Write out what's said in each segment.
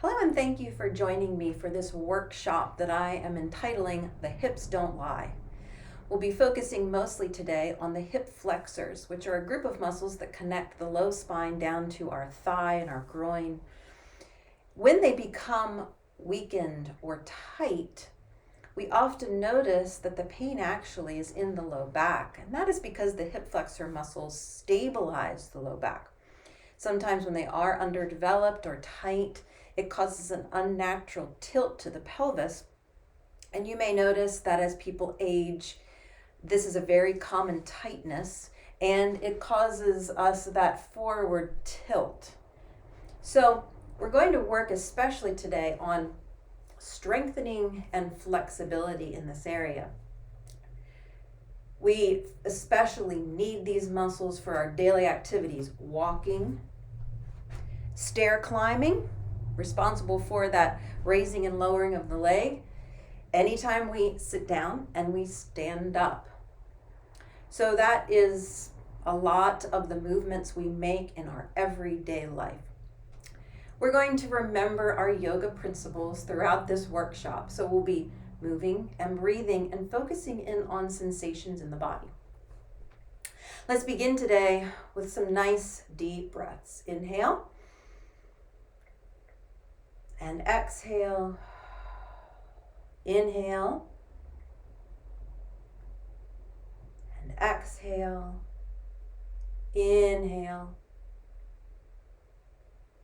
Hello and thank you for joining me for this workshop that I am entitling The Hips Don't Lie. We'll be focusing mostly today on the hip flexors, which are a group of muscles that connect the low spine down to our thigh and our groin. When they become weakened or tight, we often notice that the pain actually is in the low back, and that is because the hip flexor muscles stabilize the low back. Sometimes when they are underdeveloped or tight, it causes an unnatural tilt to the pelvis. And you may notice that as people age, this is a very common tightness, and it causes us that forward tilt. So we're going to work especially today on strengthening and flexibility in this area. We especially need these muscles for our daily activities: walking, stair climbing, responsible for that raising and lowering of the leg, anytime we sit down and we stand up. So that is a lot of the movements we make in our everyday life. We're going to remember our yoga principles throughout this workshop. So we'll be moving and breathing and focusing in on sensations in the body. Let's begin today with some nice deep breaths. Inhale and exhale. Inhale and exhale. Inhale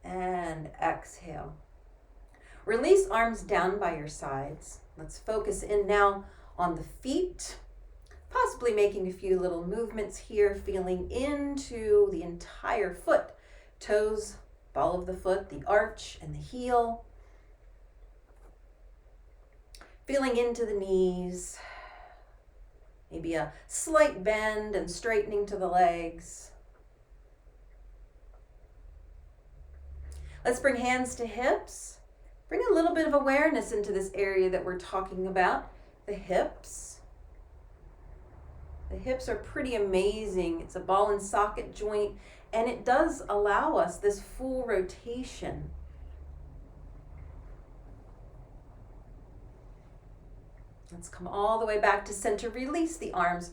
and exhale. Release arms down by your sides. Let's focus in now on the feet, possibly making a few little movements here, feeling into the entire foot, toes, ball of the foot, the arch and the heel. Feeling into the knees, maybe a slight bend and straightening to the legs. Let's bring hands to hips. Bring a little bit of awareness into this area that we're talking about, the hips. The hips are pretty amazing. It's a ball and socket joint, and it does allow us this full rotation. Let's come all the way back to center. Release the arms.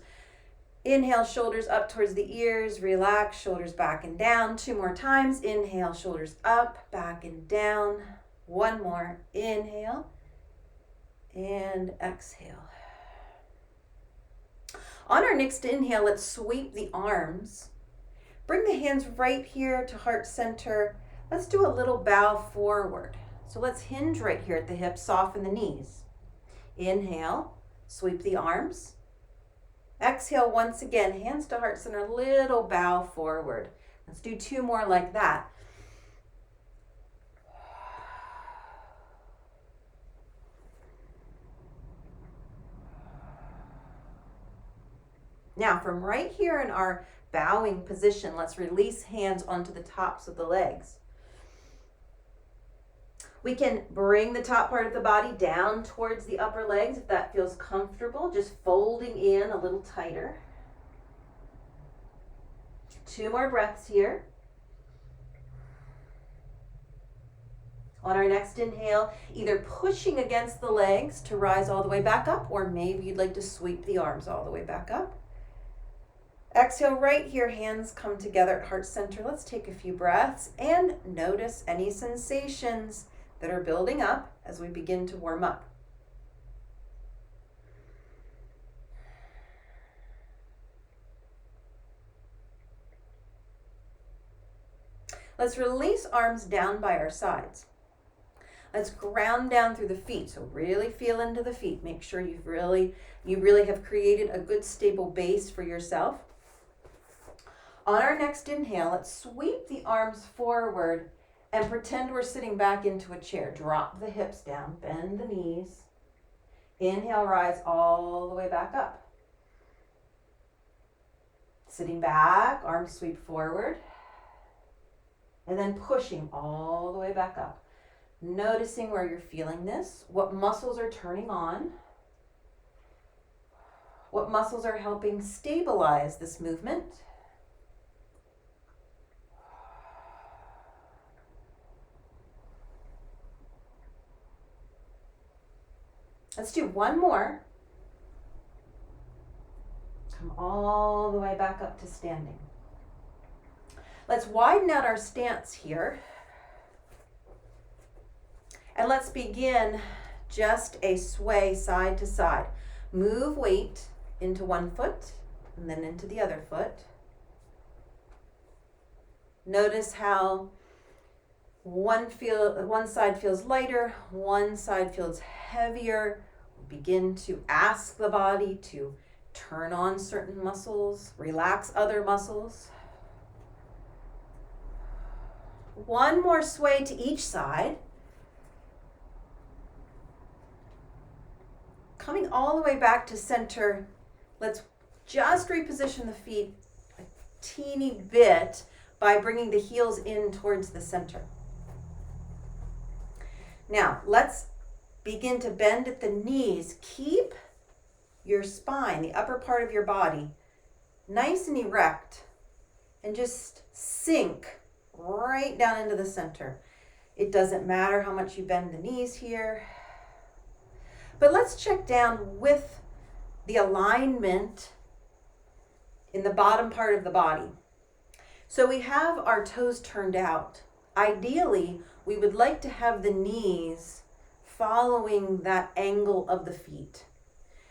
Inhale, shoulders up towards the ears. Relax, shoulders back and down. 2 more times. Inhale, shoulders up, back and down. 1 more. Inhale and exhale. On our next inhale, let's sweep the arms. Bring the hands right here to heart center. Let's do a little bow forward. So let's hinge right here at the hips, soften the knees. Inhale, sweep the arms. Exhale once again, hands to heart center, little bow forward. Let's do 2 more like that. Now from right here in our bowing position, let's release hands onto the tops of the legs. We can bring the top part of the body down towards the upper legs if that feels comfortable, just folding in a little tighter. 2 more breaths here. On our next inhale, either pushing against the legs to rise all the way back up, or maybe you'd like to sweep the arms all the way back up. Exhale right here, hands come together at heart center. Let's take a few breaths and notice any sensations that are building up as we begin to warm up. Let's release arms down by our sides. Let's ground down through the feet. So really feel into the feet. Make sure you really have created a good stable base for yourself. On our next inhale, let's sweep the arms forward and pretend we're sitting back into a chair. Drop the hips down, bend the knees. Inhale, rise all the way back up. Sitting back, arms sweep forward. And then pushing all the way back up. Noticing where you're feeling this, what muscles are turning on, what muscles are helping stabilize this movement. Let's do one more. Come all the way back up to standing. Let's widen out our stance here. And let's begin just a sway side to side. Move weight into one foot and then into the other foot. Notice how one side feels lighter, one side feels heavier. Begin to ask the body to turn on certain muscles, relax other muscles. One more sway to each side. Coming all the way back to center, let's just reposition the feet a teeny bit by bringing the heels in towards the center. Now, let's begin to bend at the knees. Keep your spine, the upper part of your body, nice and erect, and just sink right down into the center. It doesn't matter how much you bend the knees here. But let's check down with the alignment in the bottom part of the body. So we have our toes turned out. Ideally, we would like to have the knees following that angle of the feet.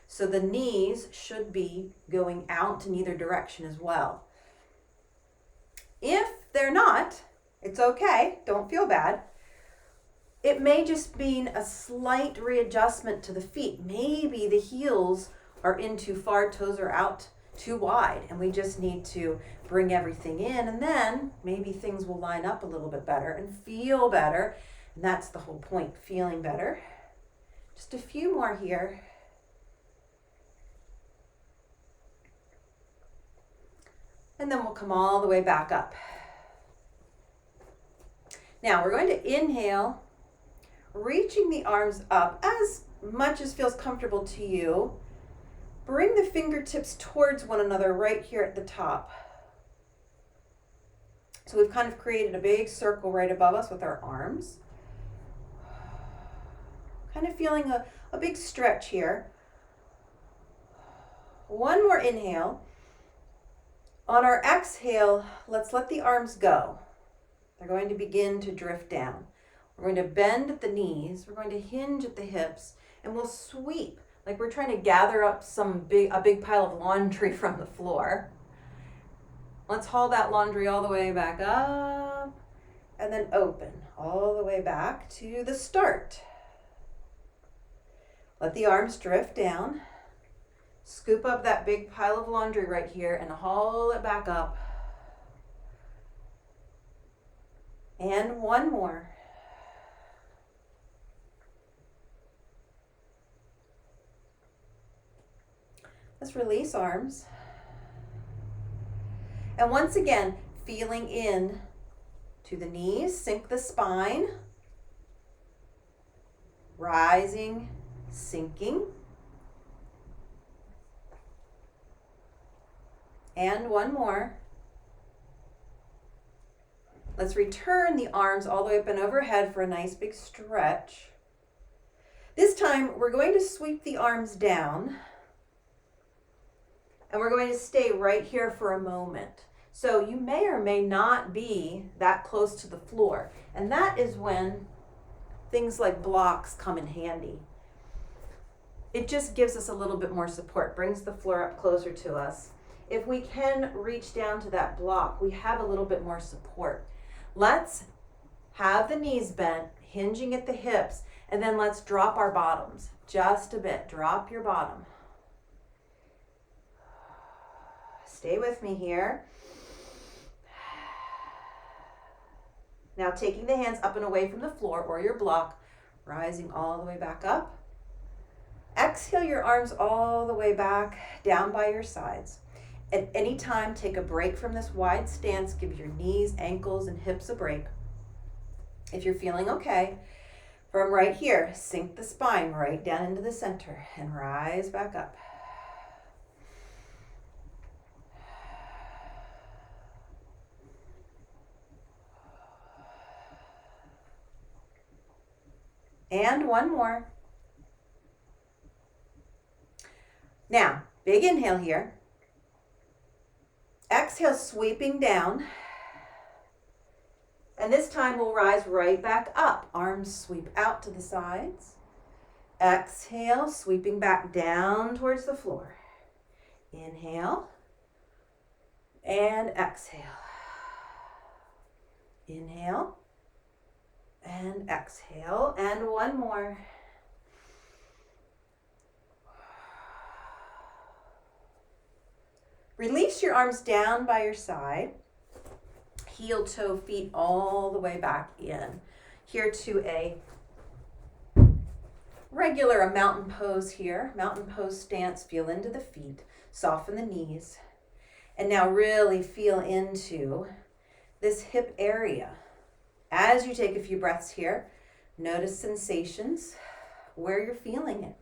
So the knees should be going out in either direction as well. If they're not, it's okay, don't feel bad. It may just mean a slight readjustment to the feet. Maybe the heels are in too far, toes are out too wide, and we just need to bring everything in, and then maybe things will line up a little bit better and feel better. And that's the whole point, feeling better. Just a few more here. And then we'll come all the way back up. Now we're going to inhale, reaching the arms up as much as feels comfortable to you. Bring the fingertips towards one another right here at the top. So we've kind of created a big circle right above us with our arms. Kind of feeling a big stretch here. One more inhale. On our exhale, let's let the arms go. They're going to begin to drift down. We're going to bend at the knees. We're going to hinge at the hips, and we'll sweep like we're trying to gather up a big pile of laundry from the floor. Let's haul that laundry all the way back up and then open all the way back to the start. Let the arms drift down. Scoop up that big pile of laundry right here and haul it back up. And one more. Let's release arms. And once again, feeling in to the knees, sink the spine. Rising, sinking. And one more. Let's return the arms all the way up and overhead for a nice big stretch. This time, we're going to sweep the arms down. And we're going to stay right here for a moment. So you may or may not be that close to the floor. And that is when things like blocks come in handy. It just gives us a little bit more support, brings the floor up closer to us. If we can reach down to that block, we have a little bit more support. Let's have the knees bent, hinging at the hips, and then let's drop our bottoms just a bit. Drop your bottom. Stay with me here. Now taking the hands up and away from the floor or your block, rising all the way back up. Exhale your arms all the way back down by your sides. At any time, take a break from this wide stance. Give your knees, ankles, and hips a break. If you're feeling okay, from right here, sink the spine right down into the center and rise back up. And one more. Now, big inhale here. Exhale, sweeping down. And this time we'll rise right back up. Arms sweep out to the sides. Exhale, sweeping back down towards the floor. Inhale and exhale. Inhale and exhale. And one more. Release your arms down by your side. Heel, toe, feet all the way back in. Here to a regular mountain pose here. Mountain pose stance. Feel into the feet. Soften the knees. And now really feel into this hip area. As you take a few breaths here, notice sensations where you're feeling it.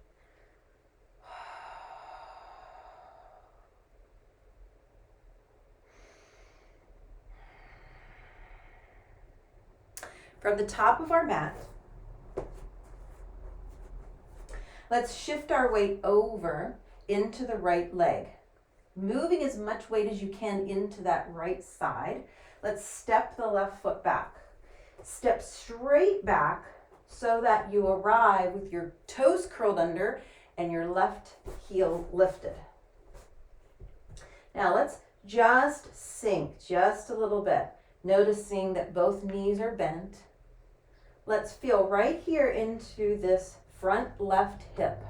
From the top of our mat, let's shift our weight over into the right leg. Moving as much weight as you can into that right side. Let's step the left foot back. Step straight back so that you arrive with your toes curled under and your left heel lifted. Now let's just sink just a little bit, noticing that both knees are bent. Let's feel right here into this front left hip.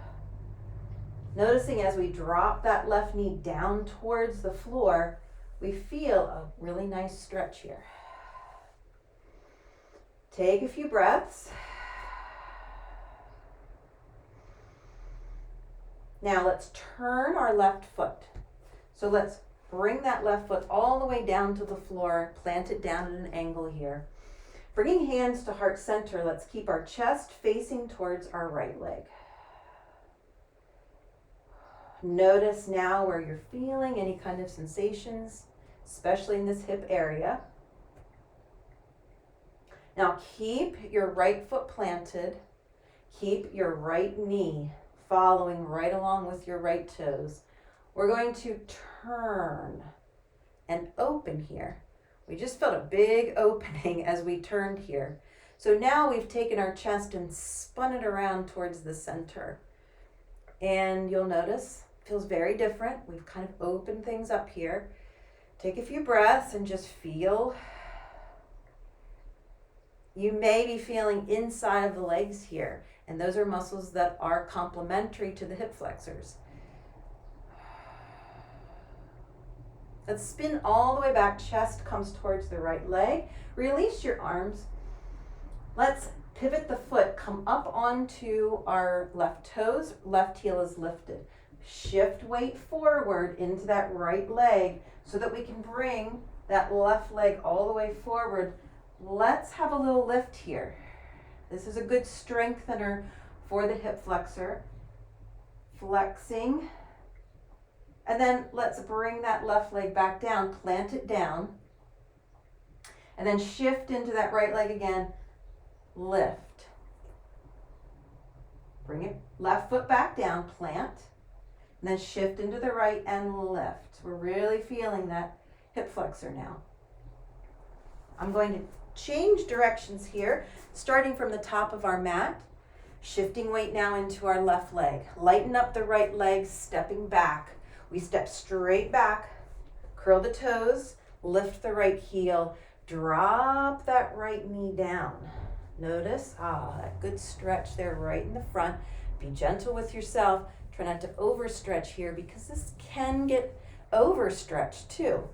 Noticing as we drop that left knee down towards the floor, we feel a really nice stretch here. Take a few breaths. Now let's turn our left foot. So let's bring that left foot all the way down to the floor, plant it down at an angle here. Bringing hands to heart center, let's keep our chest facing towards our right leg. Notice now where you're feeling any kind of sensations, especially in this hip area. Now keep your right foot planted. Keep your right knee following right along with your right toes. We're going to turn and open here. We just felt a big opening as we turned here. So now we've taken our chest and spun it around towards the center. And you'll notice it feels very different. We've kind of opened things up here. Take a few breaths and just feel. You may be feeling inside of the legs here, and those are muscles that are complementary to the hip flexors. Let's spin all the way back, chest comes towards the right leg. Release your arms. Let's pivot the foot, come up onto our left toes, left heel is lifted. Shift weight forward into that right leg so that we can bring that left leg all the way forward. Let's have a little lift here. This is a good strengthener for the hip flexor. Flexing. And then let's bring that left leg back down, plant it down, and then shift into that right leg again, lift. Bring it, left foot back down, plant, and then shift into the right and lift. We're really feeling that hip flexor now. I'm going to change directions here, starting from the top of our mat, shifting weight now into our left leg. Lighten up the right leg, stepping back. We step straight back, curl the toes, lift the right heel, drop that right knee down. Notice, that good stretch there right in the front. Be gentle with yourself. Try not to overstretch here because this can get overstretched too.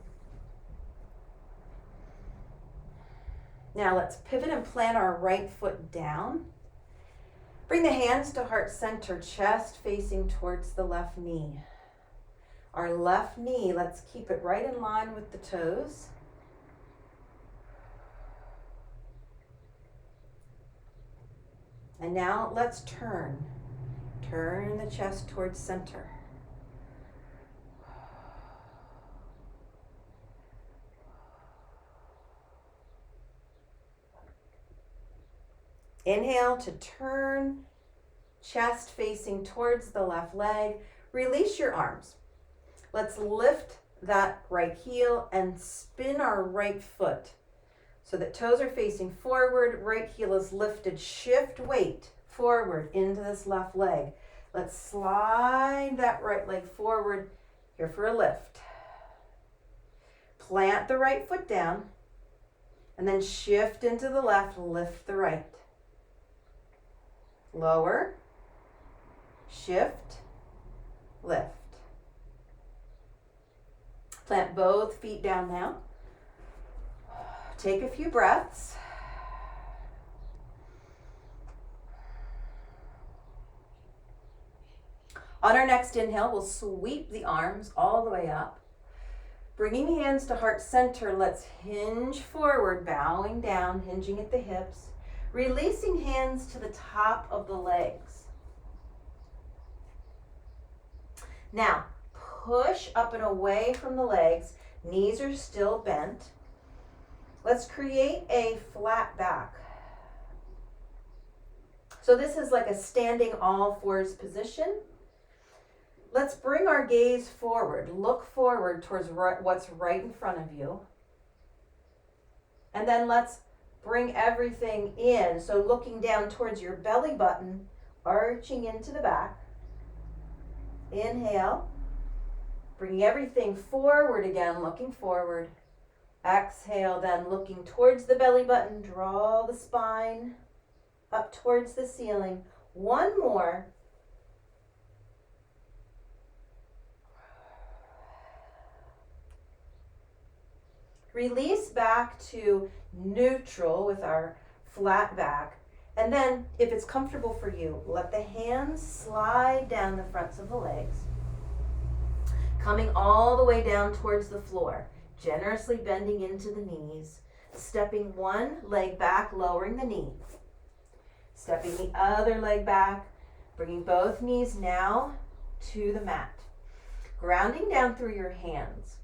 Now let's pivot and plant our right foot down. Bring the hands to heart center, chest facing towards the left knee. Our left knee, let's keep it right in line with the toes. And now let's turn. Turn the chest towards center. Inhale to turn, chest facing towards the left leg. Release your arms. Let's lift that right heel and spin our right foot so that toes are facing forward, right heel is lifted. Shift weight forward into this left leg. Let's slide that right leg forward here for a lift. Plant the right foot down and then shift into the left, lift the right. Lower, shift, lift. Plant both feet down now. Take a few breaths. On our next inhale, we'll sweep the arms all the way up. Bringing hands to heart center, let's hinge forward, bowing down, hinging at the hips. Releasing hands to the top of the legs. Now, push up and away from the legs. Knees are still bent. Let's create a flat back. So this is like a standing all fours position. Let's bring our gaze forward. Look forward towards what's right in front of you. And then let's bring everything in. So looking down towards your belly button, arching into the back. Inhale. Bringing everything forward again, looking forward. Exhale, then looking towards the belly button. Draw the spine up towards the ceiling. One more. Release back to neutral with our flat back. And then, if it's comfortable for you, let the hands slide down the fronts of the legs. Coming all the way down towards the floor. Generously bending into the knees. Stepping one leg back, lowering the knee. Stepping the other leg back. Bringing both knees now to the mat. Grounding down through your hands.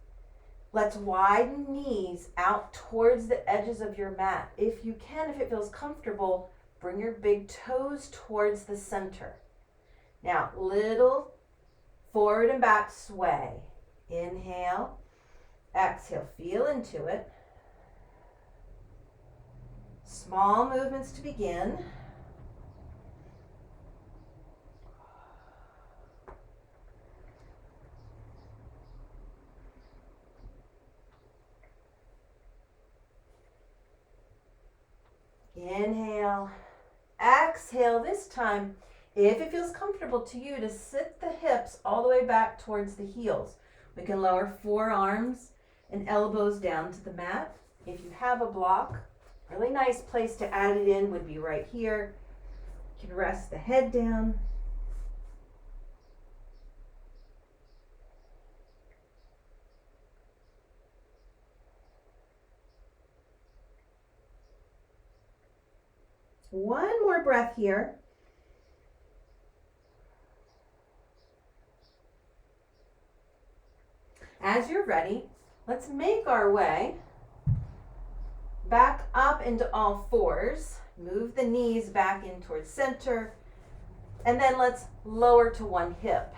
Let's widen knees out towards the edges of your mat. If you can, if it feels comfortable, bring your big toes towards the center. Now, little forward and back sway. Inhale, exhale, feel into it. Small movements to begin. Inhale, exhale. This time, if it feels comfortable to you, to sit the hips all the way back towards the heels. We can lower forearms and elbows down to the mat. If you have a block, really nice place to add it in would be right here. You can rest the head down. One more breath here. As you're ready, let's make our way back up into all fours. Move the knees back in towards center. And then let's lower to one hip.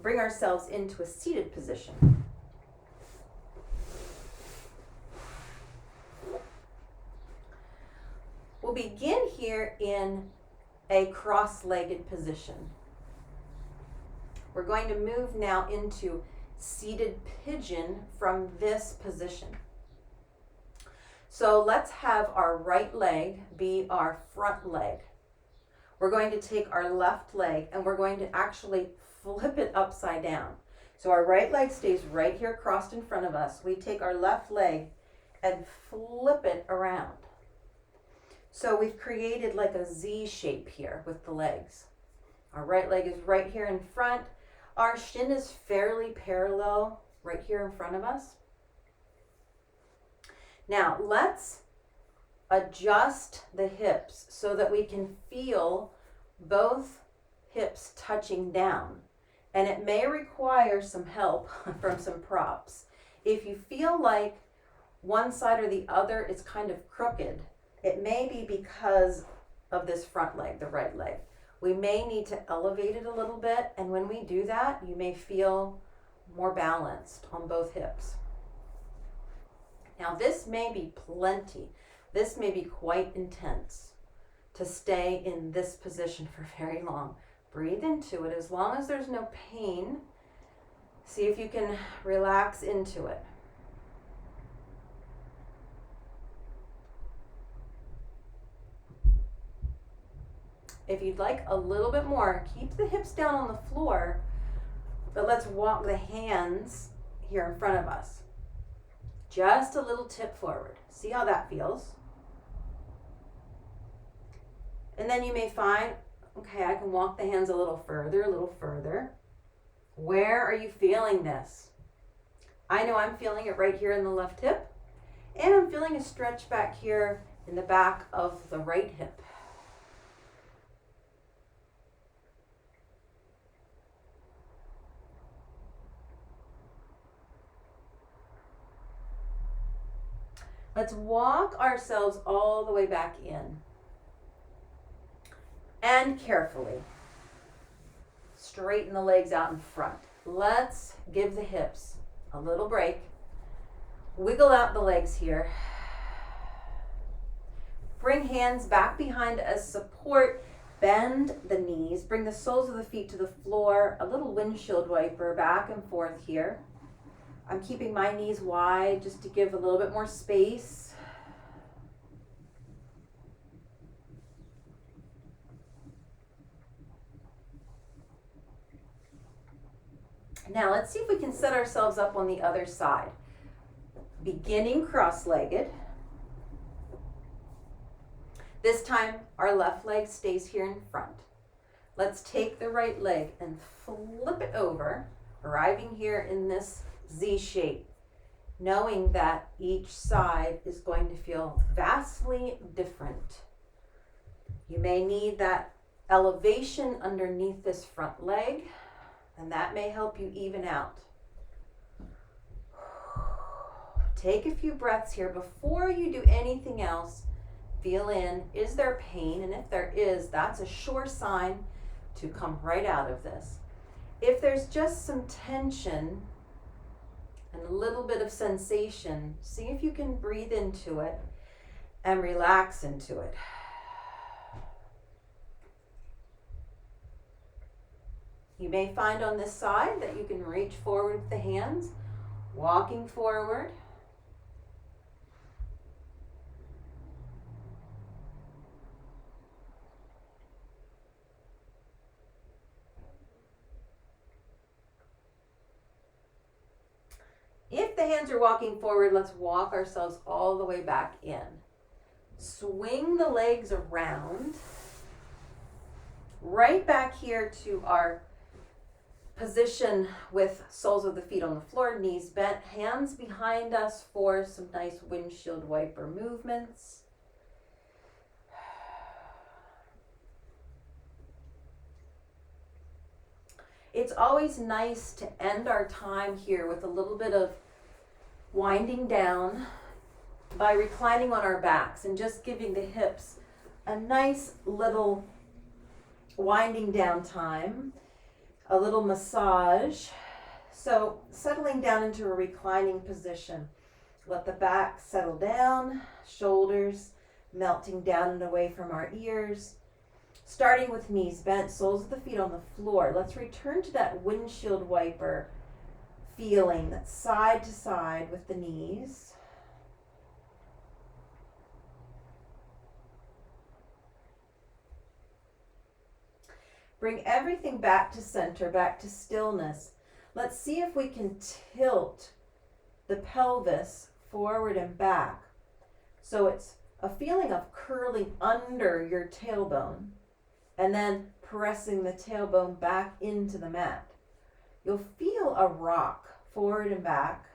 Bring ourselves into a seated position. We'll begin here in a cross-legged position. We're going to move now into seated pigeon from this position. So let's have our right leg be our front leg. We're going to take our left leg and we're going to actually flip it upside down. So our right leg stays right here crossed in front of us. We take our left leg and flip it around. So we've created like a Z shape here with the legs. Our right leg is right here in front. Our shin is fairly parallel right here in front of us. Now let's adjust the hips so that we can feel both hips touching down. And it may require some help from some props. If you feel like one side or the other is kind of crooked, it may be because of this front leg, the right leg. We may need to elevate it a little bit, and when we do that, you may feel more balanced on both hips. Now this may be plenty. This may be quite intense to stay in this position for very long. Breathe into it as long as there's no pain. See if you can relax into it. If you'd like a little bit more, keep the hips down on the floor, but let's walk the hands here in front of us. Just a little tip forward. See how that feels? And then you may find, okay, I can walk the hands a little further, a little further. Where are you feeling this? I know I'm feeling it right here in the left hip, and I'm feeling a stretch back here in the back of the right hip. Let's walk ourselves all the way back in. And carefully, straighten the legs out in front. Let's give the hips a little break. Wiggle out the legs here. Bring hands back behind as support. Bend the knees. Bring the soles of the feet to the floor. A little windshield wiper back and forth here. I'm keeping my knees wide just to give a little bit more space. Now let's see if we can set ourselves up on the other side. Beginning cross-legged. This time our left leg stays here in front. Let's take the right leg and flip it over, arriving here in this Z shape, knowing that each side is going to feel vastly different. You may need that elevation underneath this front leg, and that may help you even out. Take a few breaths here before you do anything else. Feel in, is there pain? And if there is, that's a sure sign to come right out of this. If there's just some tension and a little bit of sensation, see if you can breathe into it and relax into it. You may find on this side that you can reach forward with the hands, walking forward. If the hands are walking forward, let's walk ourselves all the way back in. Swing the legs around, right back here to our position with soles of the feet on the floor, knees bent, hands behind us for some nice windshield wiper movements. It's always nice to end our time here with a little bit of winding down by reclining on our backs and just giving the hips a nice little winding down time, a little massage. So settling down into a reclining position. Let the back settle down, shoulders melting down and away from our ears. Starting with knees bent, soles of the feet on the floor. Let's return to that windshield wiper feeling, that side to side with the knees. Bring everything back to center, back to stillness. Let's see if we can tilt the pelvis forward and back. So it's a feeling of curling under your tailbone and then pressing the tailbone back into the mat. You'll feel a rock forward and back.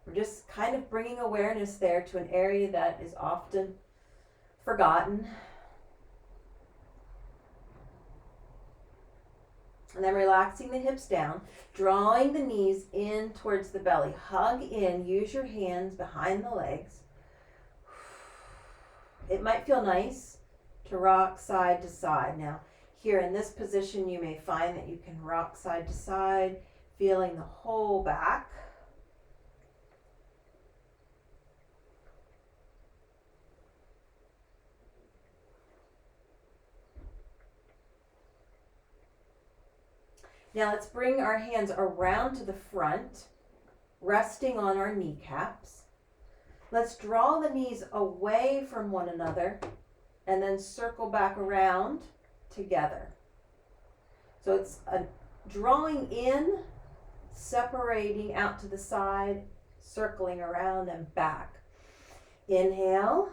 We're just kind of bringing awareness there to an area that is often forgotten. And then relaxing the hips down, drawing the knees in towards the belly. Hug in, use your hands behind the legs. it might feel nice to rock side to side. Now, here in this position, you may find that you can rock side to side, feeling the whole back. Now let's bring our hands around to the front, resting on our kneecaps. Let's draw the knees away from one another and then circle back around together. So it's a drawing in, separating out to the side, circling around and back. Inhale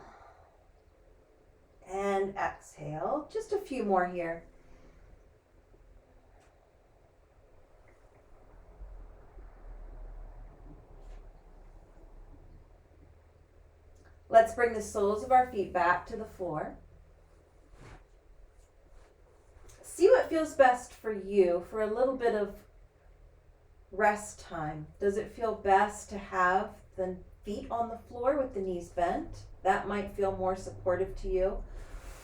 and exhale. Just a few more here. Let's bring the soles of our feet back to the floor. See what feels best for you for a little bit of rest time. Does it feel best to have the feet on the floor with the knees bent? That might feel more supportive to you.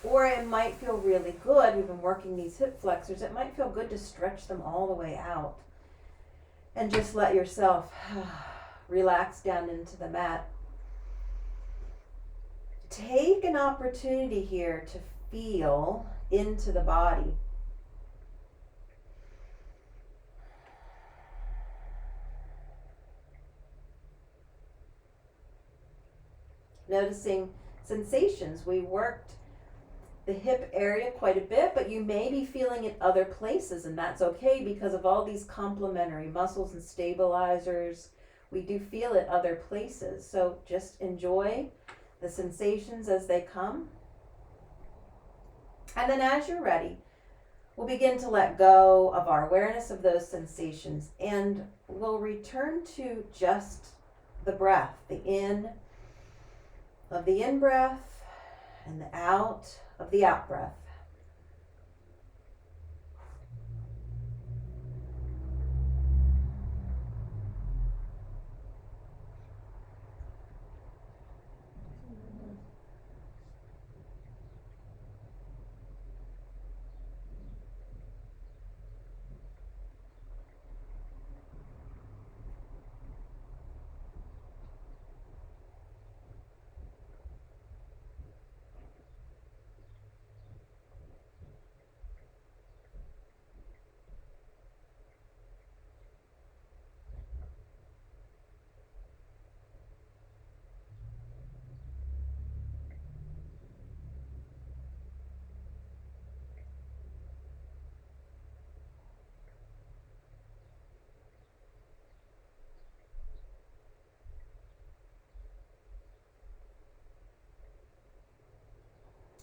Or it might feel really good. We've been working these hip flexors. It might feel good to stretch them all the way out and just let yourself relax down into the mat. Take an opportunity here to feel into the body. Noticing sensations. We worked the hip area quite a bit, but you may be feeling it other places, and that's okay because of all these complementary muscles and stabilizers. We do feel it other places. So just enjoy the sensations as they come. And then as you're ready, we'll begin to let go of our awareness of those sensations and we'll return to just the breath, the in of the in-breath and the out of the out-breath.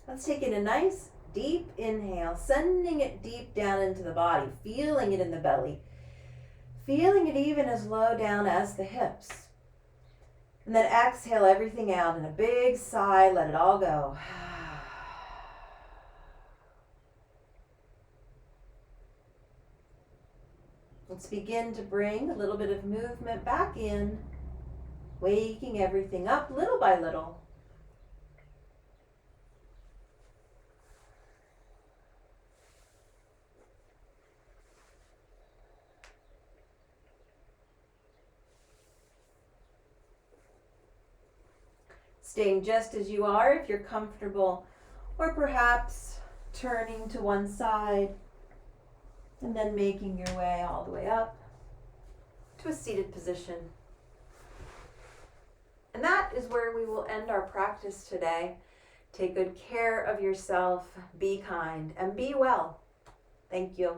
Let's take in a nice deep inhale, sending it deep down into the body, feeling it in the belly, feeling it even as low down as the hips. And then exhale everything out in a big sigh, let it all go. Let's begin to bring a little bit of movement back in, waking everything up little by little. Staying just as you are if you're comfortable, or perhaps turning to one side and then making your way all the way up to a seated position. And that is where we will end our practice today. Take good care of yourself, be kind, and be well. Thank you.